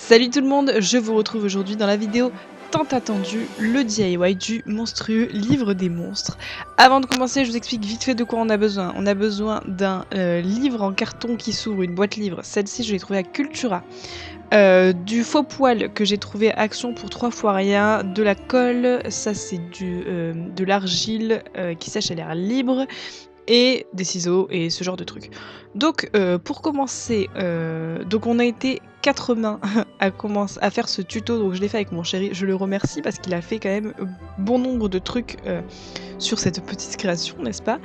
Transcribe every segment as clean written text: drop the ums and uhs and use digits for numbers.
Salut tout le monde, je vous retrouve aujourd'hui dans la vidéo tant attendue, le DIY du monstrueux livre des monstres. Avant de commencer, je vous explique vite fait de quoi on a besoin. On a besoin d'un livre en carton qui s'ouvre, une boîte livre. Celle-ci, je l'ai trouvée à Cultura. Du faux poil que j'ai trouvé à Action pour 3 fois rien. De la colle, ça c'est de l'argile qui sèche à l'air libre. Et des ciseaux et ce genre de trucs. Donc pour commencer, donc on a été 4 mains à faire ce tuto, donc je l'ai fait avec mon chéri, je le remercie parce qu'il a fait quand même bon nombre de trucs sur cette petite création, n'est-ce pas?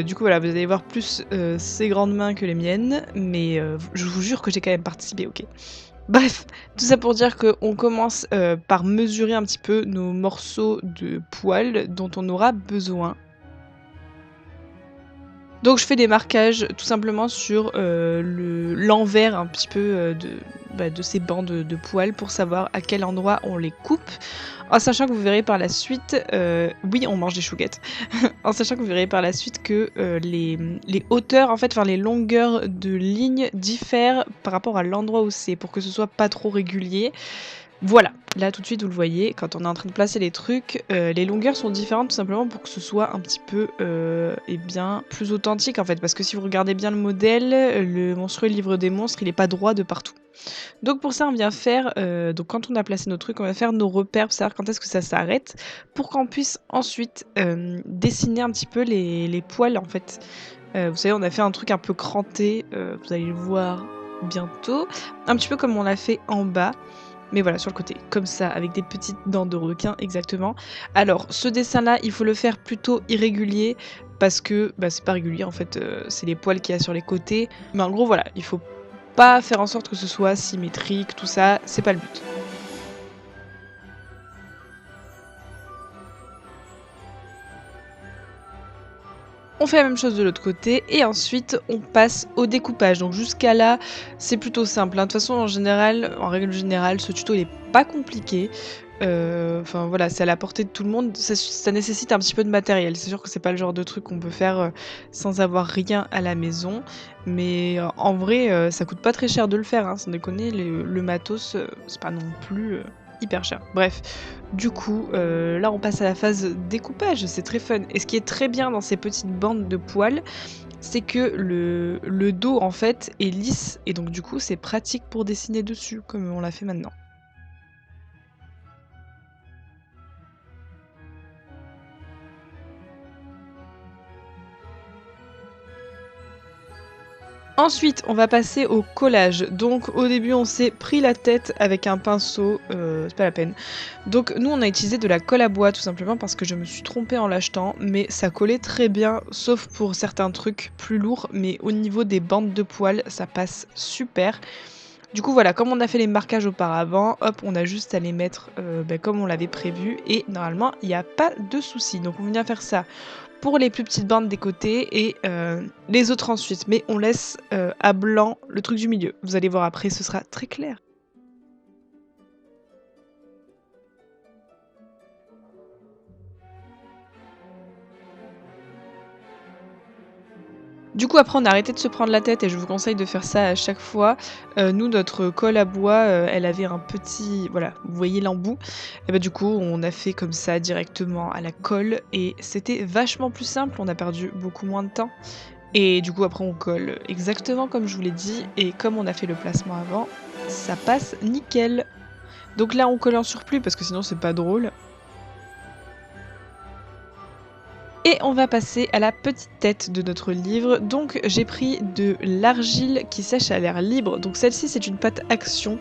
Du coup voilà, vous allez voir plus ses grandes mains que les miennes, mais je vous jure que j'ai quand même participé, OK? Bref, tout ça pour dire qu'on commence par mesurer un petit peu nos morceaux de poils dont on aura besoin. Donc je fais des marquages tout simplement sur l'envers un petit peu de ces bandes de poils pour savoir à quel endroit on les coupe. En sachant que vous verrez par la suite, oui on mange des chouquettes, en sachant que vous verrez par la suite que les hauteurs, en fait, enfin les longueurs de lignes diffèrent par rapport à l'endroit où c'est, pour que ce soit pas trop régulier. Voilà, là tout de suite vous le voyez, quand on est en train de placer les trucs, les longueurs sont différentes tout simplement pour que ce soit un petit peu eh bien, plus authentique en fait. Parce que si vous regardez bien le modèle, le monstrueux livre des monstres, il est pas droit de partout. Donc pour ça on vient faire, donc quand on a placé nos trucs, on va faire nos repères pour savoir quand est-ce que ça s'arrête, pour qu'on puisse ensuite dessiner un petit peu les poils en fait. Vous savez, on a fait un truc un peu cranté, vous allez le voir bientôt, un petit peu comme on l'a fait en bas. Mais voilà, sur le côté, comme ça, avec des petites dents de requin, exactement. Alors, ce dessin-là, il faut le faire plutôt irrégulier, parce que bah, c'est pas régulier, en fait, c'est les poils qu'il y a sur les côtés. Mais en gros, voilà, il faut pas faire en sorte que ce soit symétrique, tout ça, c'est pas le but. On fait la même chose de l'autre côté et ensuite on passe au découpage. Donc jusqu'à là, c'est plutôt simple, hein. De toute façon, en général, en règle générale, ce tuto il est pas compliqué. Enfin voilà, c'est à la portée de tout le monde. Ça nécessite un petit peu de matériel. C'est sûr que c'est pas le genre de truc qu'on peut faire sans avoir rien à la maison. Mais en vrai, ça coûte pas très cher de le faire, hein, sans déconner. Le matos, c'est pas non plus hyper cher. Bref, du coup, là on passe à la phase découpage, c'est très fun. Et ce qui est très bien dans ces petites bandes de poils, c'est que le dos en fait est lisse et donc du coup c'est pratique pour dessiner dessus, comme on l'a fait maintenant. Ensuite, on va passer au collage. Donc au début, on s'est pris la tête avec un pinceau, c'est pas la peine. Donc nous, on a utilisé de la colle à bois tout simplement parce que je me suis trompée en l'achetant, mais ça collait très bien, sauf pour certains trucs plus lourds, mais au niveau des bandes de poils, ça passe super. Du coup voilà, comme on a fait les marquages auparavant, hop, on a juste à les mettre comme on l'avait prévu et normalement, il n'y a pas de souci. Donc on vient faire ça pour les plus petites bandes des côtés et les autres ensuite. Mais on laisse à blanc le truc du milieu. Vous allez voir après, ce sera très clair. Du coup, après, on a arrêté de se prendre la tête et je vous conseille de faire ça à chaque fois. Nous, notre colle à bois, elle avait un petit... Voilà, vous voyez l'embout. Et bah du coup, on a fait comme ça directement à la colle et c'était vachement plus simple. On a perdu beaucoup moins de temps. Et du coup, après, on colle exactement comme je vous l'ai dit. Et comme on a fait le placement avant, ça passe nickel. Donc là, on colle en surplus parce que sinon, c'est pas drôle. Et on va passer à la petite tête de notre livre. Donc j'ai pris de l'argile qui sèche à l'air libre. Donc celle-ci c'est une pâte Action.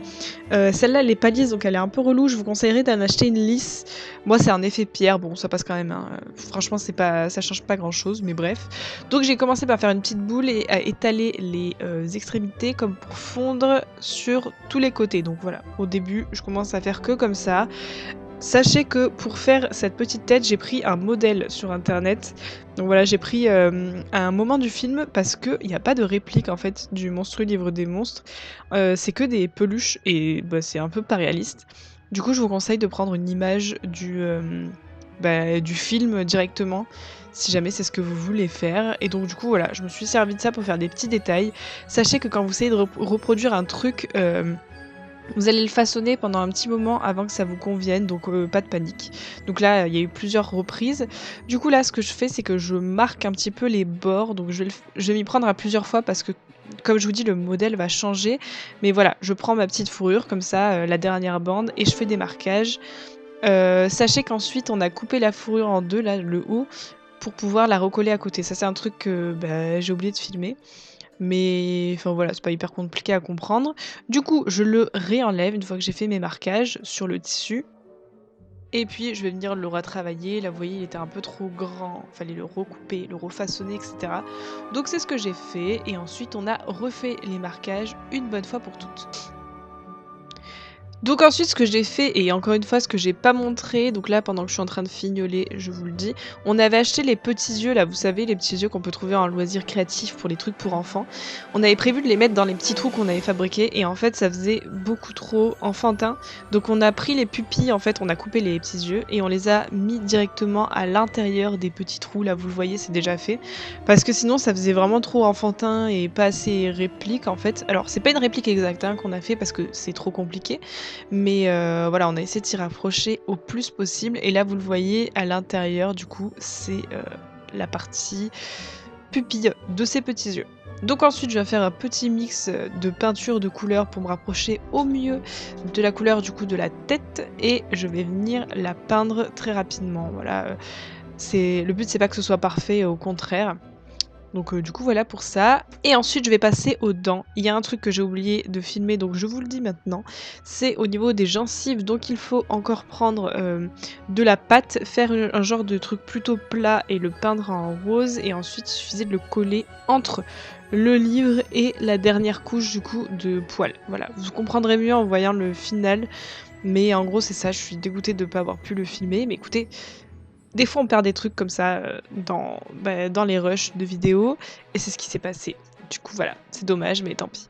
Celle-là elle est pas lisse donc elle est un peu relou. Je vous conseillerais d'en acheter une lisse. Moi c'est un effet pierre, bon ça passe quand même, hein. Franchement c'est pas, ça change pas grand chose mais bref. Donc j'ai commencé par faire une petite boule et à étaler les extrémités comme pour fondre sur tous les côtés. Donc voilà, au début je commence à faire que comme ça. Sachez que pour faire cette petite tête, j'ai pris un modèle sur internet. Donc voilà, j'ai pris un moment du film parce qu'il n'y a pas de réplique en fait du monstrueux livre des monstres. C'est que des peluches et bah, c'est un peu pas réaliste. Du coup, je vous conseille de prendre une image du film directement si jamais c'est ce que vous voulez faire. Et donc du coup, voilà, je me suis servi de ça pour faire des petits détails. Sachez que quand vous essayez de reproduire un truc Vous allez le façonner pendant un petit moment avant que ça vous convienne, donc pas de panique. Donc là, il y a eu plusieurs reprises. Du coup là, ce que je fais, c'est que je marque un petit peu les bords, donc je vais m'y prendre à plusieurs fois parce que, comme je vous dis, le modèle va changer. Mais voilà, je prends ma petite fourrure comme ça, la dernière bande et je fais des marquages. Sachez qu'ensuite on a coupé la fourrure en 2 là, le haut, pour pouvoir la recoller à côté. Ça, c'est un truc que, bah, j'ai oublié de filmer. Mais enfin voilà, c'est pas hyper compliqué à comprendre. Du coup, je le réenlève une fois que j'ai fait mes marquages sur le tissu. Et puis je vais venir le retravailler. Là, vous voyez, il était un peu trop grand. Fallait le recouper, le refaçonner, etc. Donc c'est ce que j'ai fait. Et ensuite, on a refait les marquages une bonne fois pour toutes. Donc ensuite, ce que j'ai fait, et encore une fois, ce que j'ai pas montré, donc là, pendant que je suis en train de fignoler, je vous le dis, on avait acheté les petits yeux, là, vous savez, les petits yeux qu'on peut trouver en loisir créatif pour les trucs pour enfants. On avait prévu de les mettre dans les petits trous qu'on avait fabriqués, et en fait, ça faisait beaucoup trop enfantin. Donc on a pris les pupilles, en fait, on a coupé les petits yeux, et on les a mis directement à l'intérieur des petits trous, là, vous le voyez, c'est déjà fait. Parce que sinon, ça faisait vraiment trop enfantin et pas assez réplique, en fait. Alors, c'est pas une réplique exacte hein, qu'on a fait, parce que c'est trop compliqué. Mais voilà, on a essayé de s'y rapprocher au plus possible. Et là, vous le voyez, à l'intérieur, du coup, c'est la partie pupille de ces petits yeux. Donc ensuite, je vais faire un petit mix de peinture de couleurs pour me rapprocher au mieux de la couleur du coup de la tête. Et je vais venir la peindre très rapidement. Voilà, le but, c'est pas que ce soit parfait, au contraire. Donc du coup voilà pour ça. Et ensuite je vais passer aux dents. Il y a un truc que j'ai oublié de filmer donc je vous le dis maintenant. C'est au niveau des gencives. Donc il faut encore prendre de la pâte, faire un genre de truc plutôt plat et le peindre en rose. Et ensuite il suffisait de le coller entre le livre et la dernière couche du coup de poils. Voilà, vous comprendrez mieux en voyant le final. Mais en gros c'est ça, je suis dégoûtée de ne pas avoir pu le filmer. Mais écoutez, des fois, on perd des trucs comme ça dans les rushs de vidéos, et c'est ce qui s'est passé. Du coup, voilà, c'est dommage, mais tant pis.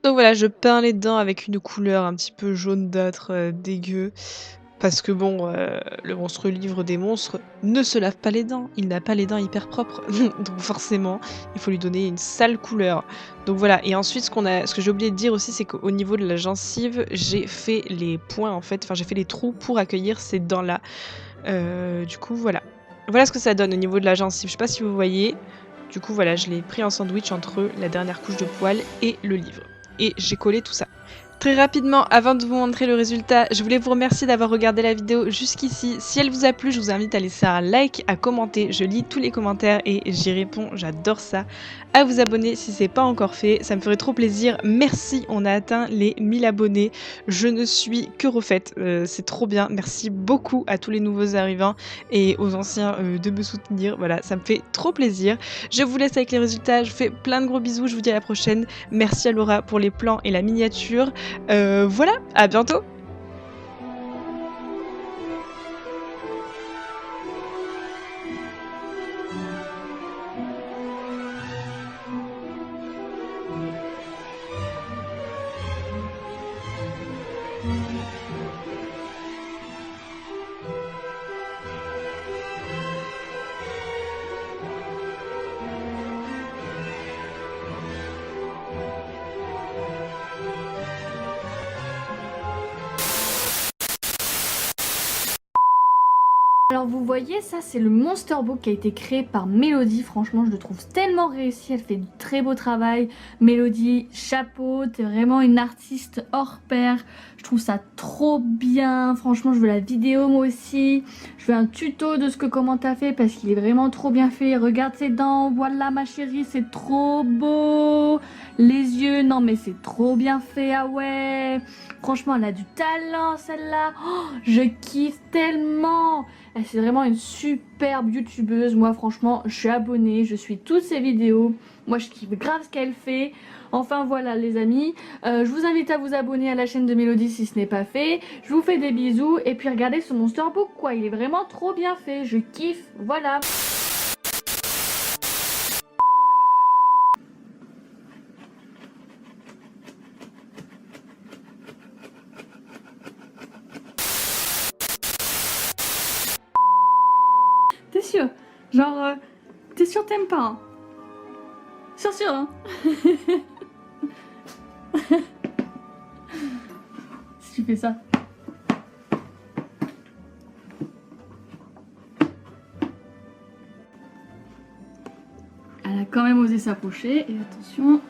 Donc voilà, je peins les dents avec une couleur un petit peu jaunâtre, dégueu. Parce que bon, le monstre livre des monstres ne se lave pas les dents. Il n'a pas les dents hyper propres. Donc forcément, il faut lui donner une sale couleur. Donc voilà, et ensuite ce que j'ai oublié de dire aussi, c'est qu'au niveau de la gencive, j'ai fait les points en fait, enfin j'ai fait les trous pour accueillir ces dents-là. Du coup voilà. Voilà ce que ça donne au niveau de la gencive. Je sais pas si vous voyez. Du coup voilà, je l'ai pris en sandwich entre la dernière couche de poils et le livre. Et j'ai collé tout ça. Très rapidement, avant de vous montrer le résultat, je voulais vous remercier d'avoir regardé la vidéo jusqu'ici. Si elle vous a plu, je vous invite à laisser un like, à commenter. Je lis tous les commentaires et j'y réponds, j'adore ça. À vous abonner si c'est pas encore fait, ça me ferait trop plaisir. Merci, on a atteint les 1000 abonnés. Je ne suis que refaite, c'est trop bien. Merci beaucoup à tous les nouveaux arrivants et aux anciens de me soutenir. Voilà, ça me fait trop plaisir. Je vous laisse avec les résultats, je vous fais plein de gros bisous, je vous dis à la prochaine. Merci à Laura pour les plans et la miniature. Voilà, à bientôt! Alors vous voyez, ça c'est le Monster Book qui a été créé par Mélodie. Franchement, je le trouve tellement réussi. Elle fait du très beau travail. Mélodie, chapeau, t'es vraiment une artiste hors pair. Je trouve ça trop bien. Franchement, je veux la vidéo moi aussi. Je veux un tuto de ce que comment t'as fait parce qu'il est vraiment trop bien fait. Regarde ses dents. Voilà ma chérie, c'est trop beau. Les yeux, non mais c'est trop bien fait. Ah ouais. Franchement, elle a du talent celle-là. Oh, je kiffe tellement. C'est vraiment une superbe youtubeuse. Moi franchement je suis abonnée, je suis toutes ses vidéos. Moi je kiffe grave ce qu'elle fait. Enfin voilà les amis, je vous invite à vous abonner à la chaîne de Mélodie si ce n'est pas fait. Je vous fais des bisous et puis regardez ce Monster Book quoi, il est vraiment trop bien fait, je kiffe, voilà. T'es sûr? Genre, t'es sûr t'aimes pas hein? Sûr, hein? Si tu fais ça. Elle a quand même osé s'approcher, et attention.